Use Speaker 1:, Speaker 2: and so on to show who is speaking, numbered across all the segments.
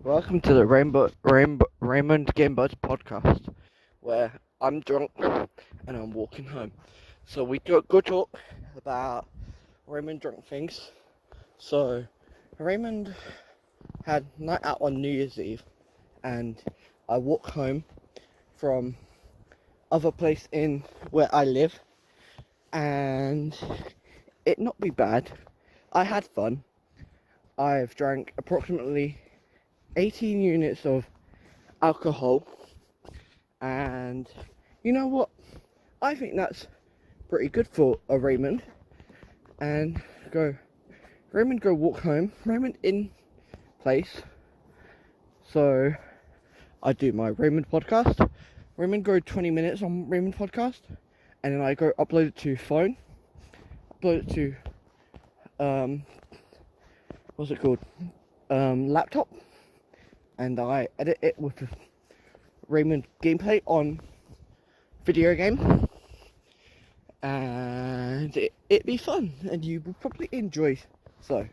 Speaker 1: Welcome to the Raymond Gamebirds podcast, where I'm drunk and I'm walking home. So we go talk about Raymond drunk things. So Raymond had night out on New Year's Eve, and I walk home from other place in where I live, and it not be bad. I had fun. I've drank approximately 18 units of alcohol, and you know what? I think that's pretty good for a Raymond. And go walk home. Raymond in place. So I do my Raymond podcast. Raymond go 20 minutes on Raymond podcast, and then I go upload it to phone. Upload it to what's it called? Laptop, and I edit it with the Raymond gameplay on video game, and it'd be fun, and you will probably enjoy. So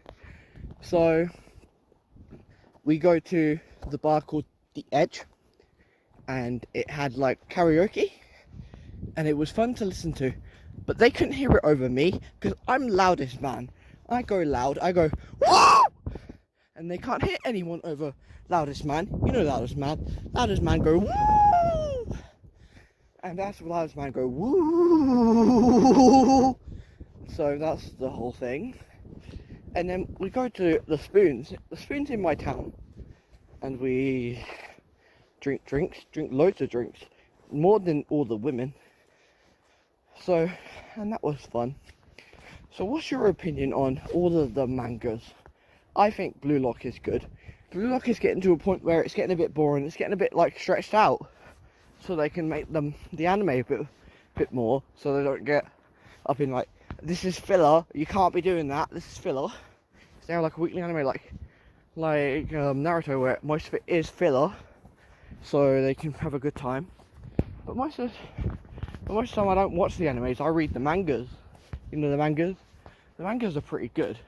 Speaker 1: we go to the bar called The Edge, and it had like karaoke, and it was fun to listen to, but they couldn't hear it over me because I'm loudest man. I go loud, I go woo, and they can't hear anyone over loudest man. You know loudest man. Loudest man go woo, and that's what loudest man go woo. So that's the whole thing. And then we go to the Spoons. The Spoons in my town, and we drink loads of drinks, more than all the women. So, and that was fun. So what's your opinion on all of the mangas? I think Blue Lock is good. Blue Lock is getting to a point where it's getting a bit boring. It's getting a bit like stretched out, so they can make the anime a bit more, so they don't get up in like, this is filler. You can't be doing that. This is filler. They have like a weekly anime like Naruto, where most of it is filler, so they can have a good time. But most of the time I don't watch the animes. I read the mangas. You know the mangas. The mangas are pretty good,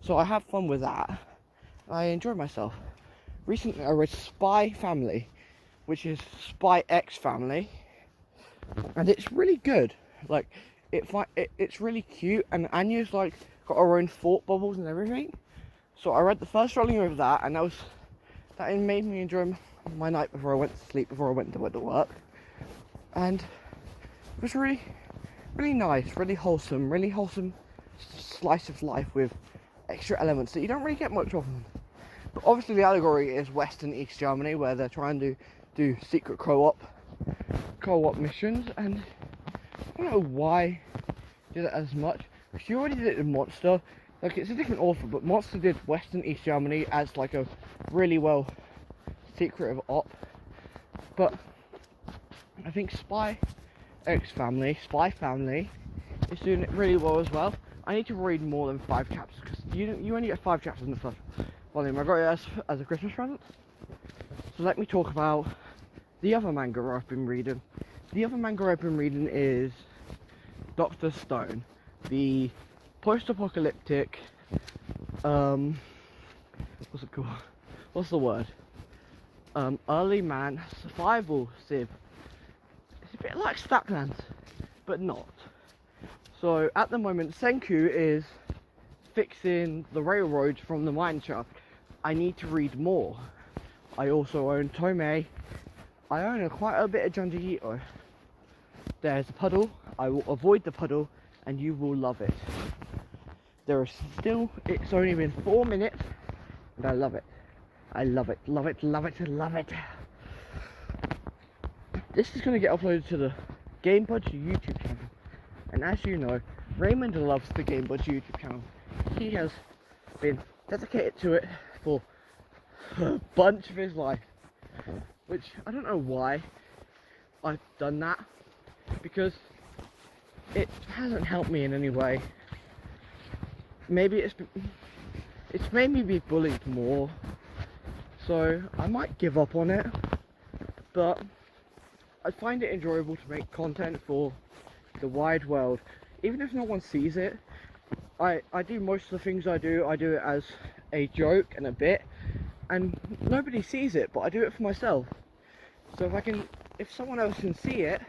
Speaker 1: so I have fun with that. I enjoy myself. Recently I read Spy Family, which is Spy X Family, and it's really good. Like it's really cute, and Anya's like got her own thought bubbles and everything. So I read the first volume of that, and that made me enjoy my night before I went to sleep, before I went to work. And it was really nice, really wholesome slice of life with extra elements that you don't really get much of. But obviously the allegory is West and East Germany, where they're trying to do secret co-op missions, and I don't know why they did it as much. She already did it in Monster. Like, it's a different author, but Monster did West and East Germany as like a really well secret of op. But I think Spy Family is doing it really well as well. I need to read more than 5 chapters, because you only get 5 chapters in the first volume. I got it as a Christmas present. So let me talk about the other manga I've been reading. The other manga I've been reading is Dr. Stone, the post-apocalyptic, what's it called? What's the word? Early man survival civ. It's a bit like Statlands, but not. So at the moment, Senku is fixing the railroads from the mine shaft. I need to read more. I also own Tomei. I own quite a bit of Junji Ito. There's a puddle. I will avoid the puddle, and you will love it. It's only been 4 minutes, and I love it. I love it. This is going to get uploaded to the GameBudge YouTube channel. And as you know, Raymond loves the GameBudge YouTube channel. He has been dedicated to it for a bunch of his life. Which, I don't know why I've done that, because it hasn't helped me in any way. Maybe it's made me be bullied more, so I might give up on it, but I find it enjoyable to make content for the wide world. Even if no one sees it, I do most of the things I do it as a joke and a bit, and nobody sees it, but I do it for myself. So if someone else can see it,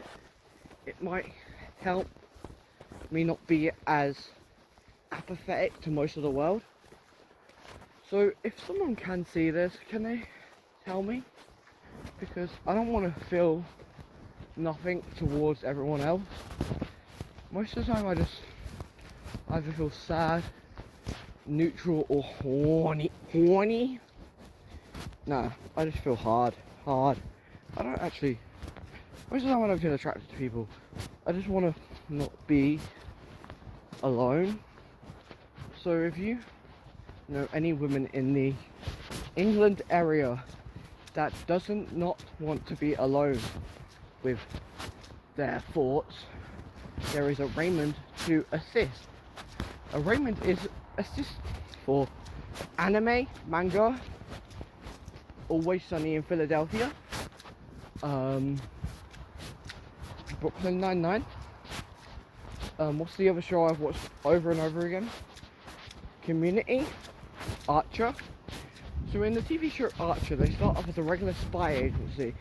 Speaker 1: it might help me not be as apathetic to most of the world. So if someone can see this, can they tell me? Because I don't want to feel nothing towards everyone else. Most of the time I just either feel sad, neutral, or horny. Nah, I just feel hard. I don't actually, most of the time when I feel attracted to people, I just want to not be alone. So if you know any women in the England area that doesn't not want to be alone with their thoughts, there is a Raymond to assist. A Raymond is assist for anime, manga, Always Sunny in Philadelphia, Brooklyn Nine-Nine. What's the other show I've watched over and over again? Community, Archer. So in the TV show Archer, they start off as a regular spy agency,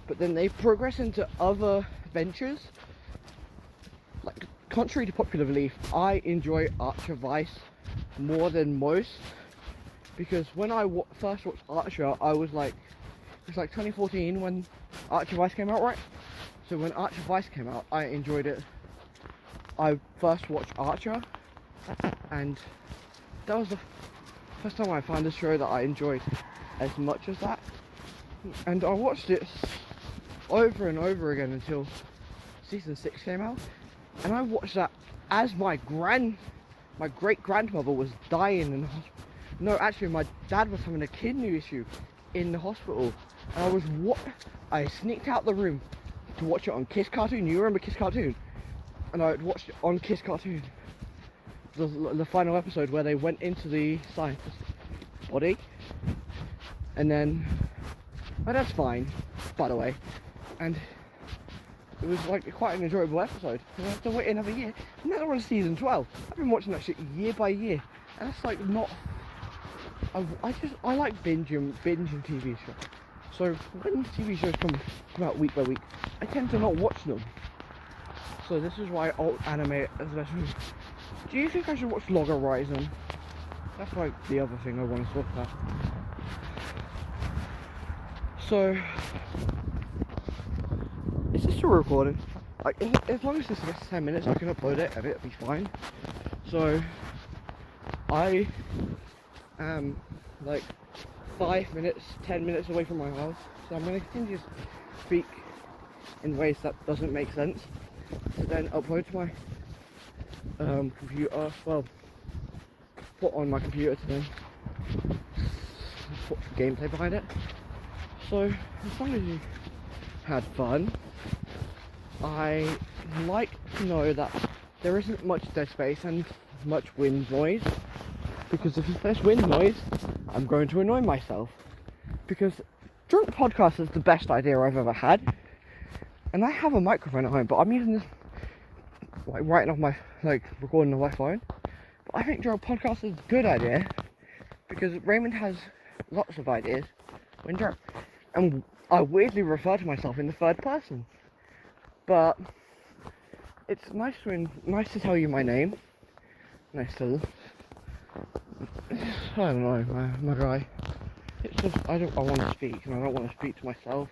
Speaker 1: but then they progress into other ventures. Like, contrary to popular belief, I enjoy Archer Vice more than most, because when I first watched Archer, it was like 2014 when Archer Vice came out, right? So when Archer Vice came out, I enjoyed it. I first watched Archer, and that was the first time I found a show that I enjoyed as much as that. And I watched it over and over again until season 6 came out, and I watched that as my great grandmother was dying in the hospital. No, actually, my dad was having a kidney issue in the hospital, and I sneaked out the room to watch it on Kiss Cartoon. You remember Kiss Cartoon? And I watched it on Kiss Cartoon, the final episode where they went into the scientist's body, and then my dad's fine, by the way, and it was like quite an enjoyable episode. And I have to wait another year, and now they're on season 12. I've been watching that shit year by year, and it's like not. I like binging TV shows. So when TV shows come out week by week, I tend to not watch them. So this is why alt anime is best. Do you think I should watch Log Horizon? That's like the other thing I want to talk about. So, is this still recording? Like, as long as this gets 10 minutes, I can upload it and it'll be fine. So, I am like 5 minutes, 10 minutes away from my house. So I'm going to continue to speak in ways that doesn't make sense, to then upload to my computer, well, put on my computer to then put some gameplay behind it. So, as long as you had fun, I like to know that there isn't much dead space and much wind noise, because if there's wind noise, I'm going to annoy myself. Because drunk podcast is the best idea I've ever had, and I have a microphone at home, but I'm using this like writing off my recording on my phone. But I think drunk podcast is a good idea, because Raymond has lots of ideas when drunk, and I weirdly refer to myself in the third person. But it's nice to tell you my name. Nice to, I don't know, my guy. It's just I want to speak, and I don't want to speak to myself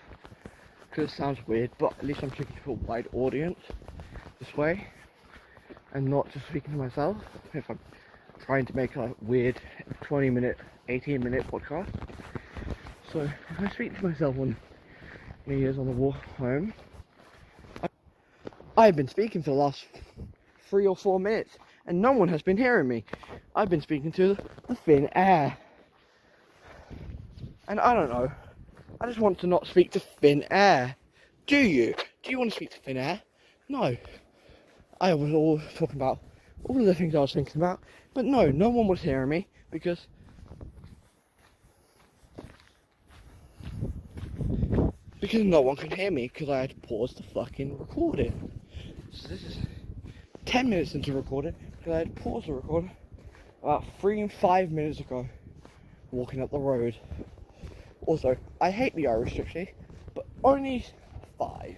Speaker 1: because it sounds weird. But at least I'm speaking to a wide audience this way, and not just speaking to myself. If I'm trying to make a weird 20-minute, 18-minute podcast. So if I speak to myself on New Year's on the walk home, I've been speaking for the last 3 or 4 minutes, and no one has been hearing me. I've been speaking to the thin air. And I don't know, I just want to not speak to thin air. Do you? Do you want to speak to thin air? No. I was all talking about all of the things I was thinking about, but no one was hearing me, because no one could hear me, because I had to pause the fucking recording. So this is 10 minutes into recording, because I had to pause the recording about 3 and 5 minutes ago, walking up the road. Also, I hate the Irish gypsy, but only 5.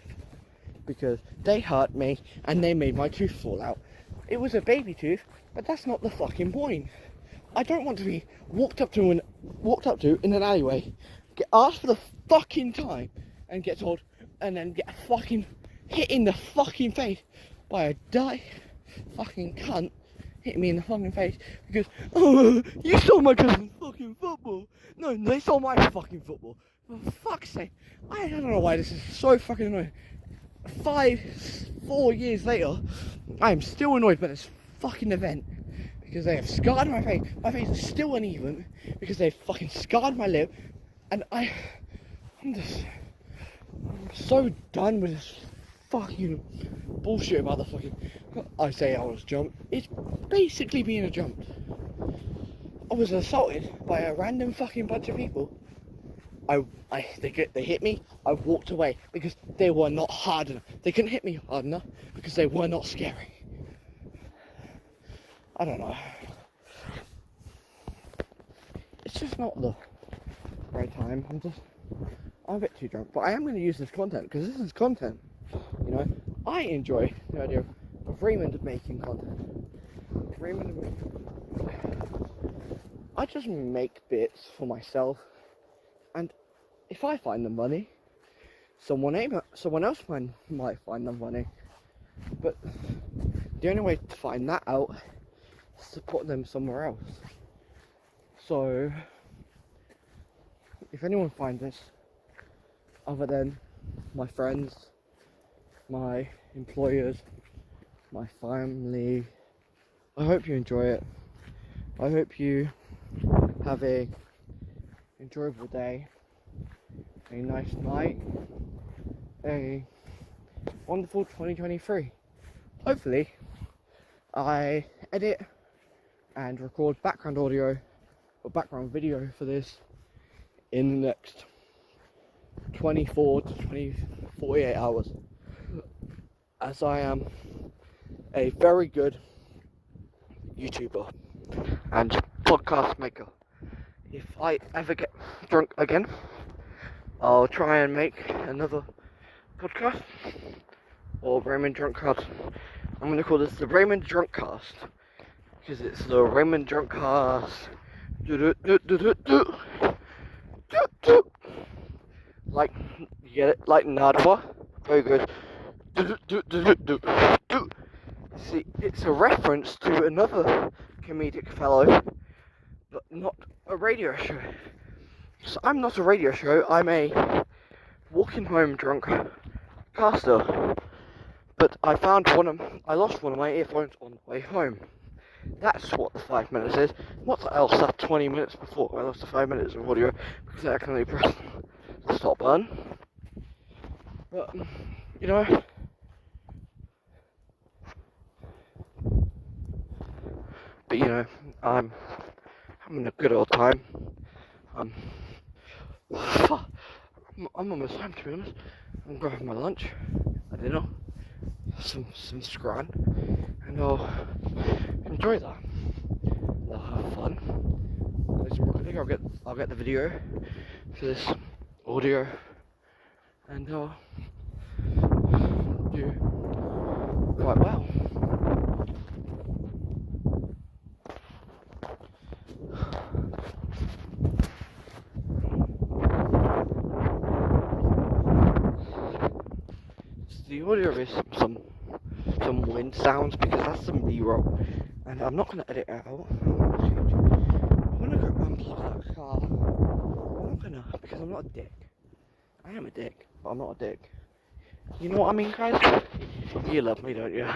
Speaker 1: Because they hurt me and they made my tooth fall out. It was a baby tooth, but that's not the fucking point. I don't want to be walked up to in an alleyway, get asked for the fucking time, and get told, and then get fucking hit in the fucking face by a fucking cunt hitting me in the fucking face because, oh, you stole my cousin's fucking football. No, they stole my fucking football. For fuck's sake, I don't know why this is so fucking annoying. 4 years later, I am still annoyed by this fucking event because they have scarred my face. My face is still uneven because they've fucking scarred my lip, and I'm so done with this fucking bullshit about the fucking. I say I was jumped. It's basically being jumped. I was assaulted by a random fucking bunch of people. They hit me. I walked away because they were not hard enough. They couldn't hit me hard enough because they were not scary. I don't know. It's just not the right time. I'm a bit too drunk, but I am going to use this content because this is content. You know, I enjoy the idea of Raymond making content. I just make bits for myself, and if I find them funny, someone else might find them funny. But the only way to find that out is to put them somewhere else. So if anyone finds this, other than my friends, my employers, my family, I hope you enjoy it. I hope you have a enjoyable day, a nice night, a wonderful 2023. Hopefully I edit and record background audio or background video for this in the next 24 to 48 hours, as I am a very good YouTuber and podcast maker. If I ever get drunk again, I'll try and make another podcast or Raymond Drunkcast. I'm going to call this the Raymond Drunkcast because it's the Raymond Drunkcast. Like, you get it? Like Nardwa. Very good. See, it's a reference to another comedic fellow, but not a radio show. So I'm not a radio show, I'm a walking home drunk caster. But I lost one of my earphones on the way home. That's what the 5 minutes is. What else that 20 minutes before I lost the 5 minutes of audio because I accidentally pressed the stop button. But, you know, I'm having a good old time. I'm almost home, to be honest. I'm grabbing my lunch, I don't know, some scran, and I'll enjoy that. I'll have fun. I'll get the video for this audio, and I'll do quite well. The audio is some wind sounds because that's some B-roll, and I'm not going to edit it out. I'm going to go unplug that car. I'm not going to, because I'm not a dick. I am a dick, but I'm not a dick. You know what I mean, guys? You love me, don't you?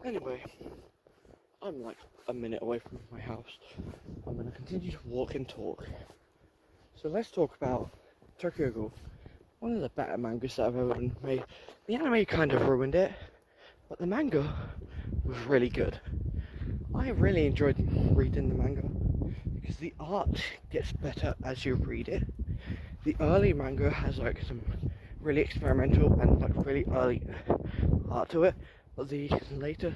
Speaker 1: Anyway, I'm like a minute away from my house. I'm going to continue to walk and talk. So let's talk about Tokyo Ghoul, one of the better mangas that I've ever made. The anime kind of ruined it, but the manga was really good. I really enjoyed reading the manga because the art gets better as you read it. The early manga has like some really experimental and like really early art to it, but the later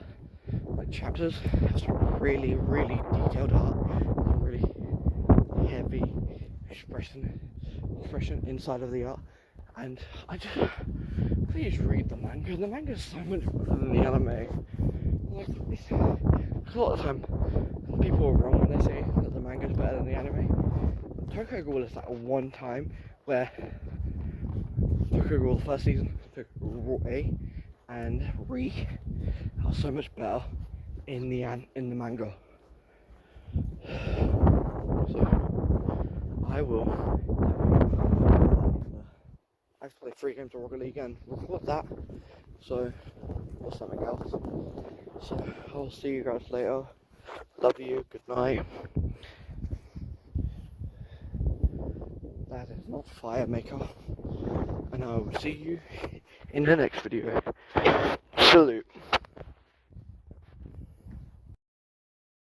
Speaker 1: like chapters have some really, really detailed art, some really heavy expression inside of the art, and I just please read the manga. The manga is so much better than the anime. Like, a lot of the time, people are wrong when they say that the manga is better than the anime. Tokyo Ghoul is that one time where Tokyo Ghoul, the first season, Tokyo Ghoul A and Re are so much better in the manga. So I will. I've played 3 games of Rocket League and record that. So or something else. So I'll see you guys later. Love you. Good night. That is not Fire Maker. And I will see you in the next video. Salute.